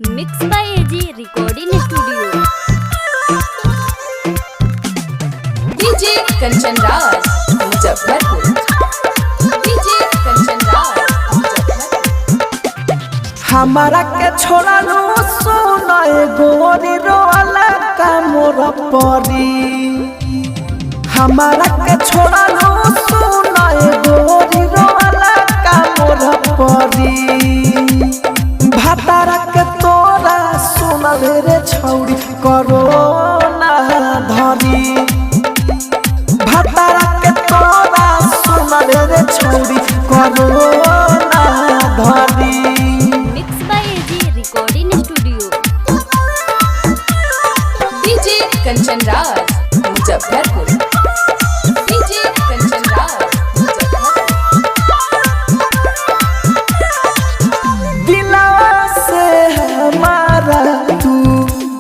Mix by AG recording studio. DJ Kanchan Raj Muzaffarpur. DJ Kanchan Raj Muzaffarpur. हमारा के छोड़ा लो सोना गोरी रोला का मोर परी। हमारा के छोड़ा लो सोना गोरी रोला का मोर परी। भातारा के तोरा सोना रे छौड़ी करो ना धरी। भातारा के तोरा सोना रे छौड़ी करो ना धरी। Mix by AG recording studio. DJ Kanchan Raj Muzaffarpur. DJ Kanchan Raj Muzaffarpur. दिलवा से हमारा तू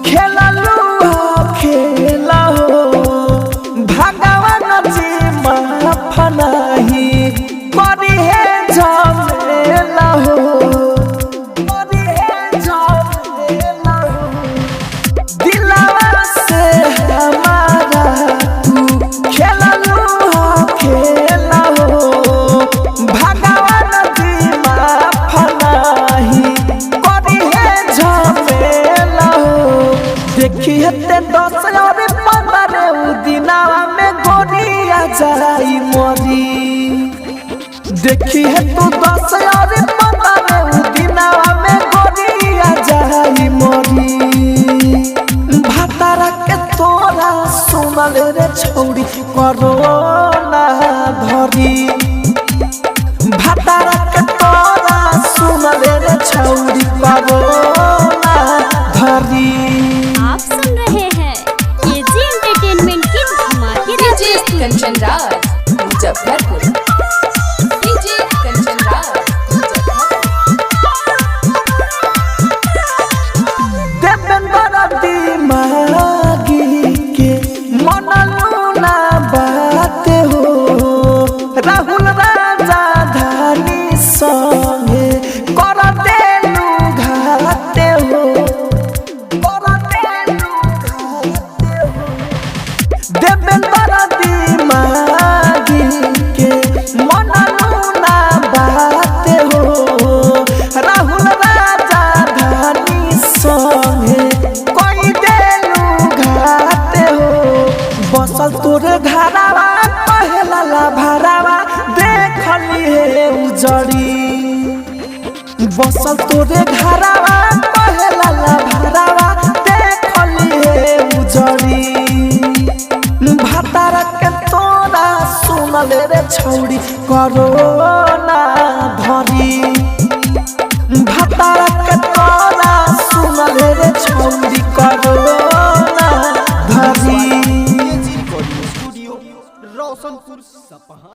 खेला खेला हो। भगवान जी माफ नहीं करी है झमेला हो। करी है झमेला हो। दिलवा से हमारा तू खेला खेला हो। भगवान जी माफ नहीं करी है झमेला हो। देखिए ते 10 और 15 दिनावा में गोरिया जाई मरी। देखिए तू 10 और 15 दिनावा में गोरिया जाई मरी। भातारा के तोरा सुनल रे छौड़ी करो ना धरी। भातारा के तोरा सुनल रे छौड़ी करो ना धरी। आप सुन रहे हैं एजी एंटरटेनमेंट की धमाकेदार डीजे कंचन राज मुजफ्फरपुर। डीजे कंचन राज देवेंद्र दिमागी के मनलू ना बात हो। राहुल राजा धानी संगे कर देलू घाते हो। कर देलू घाते हो। देवेंद्र दिमागी के मनलू ना बात हो। राहुल राजा धानी संगे कोई देलू घाते हो। बसल तोरे घरावा पहला ला भरावा देखली है उजड़ी। बसल तोरे घरावा पहला ला भरावा देखली है उजड़ी। भातारा के तोरा सुनल रे छौड़ी करो ना धरी। भातारा के तोरा सुनल रे छौड़ी करो ना धरी। स्टूडियो रोशनपुर सपहा।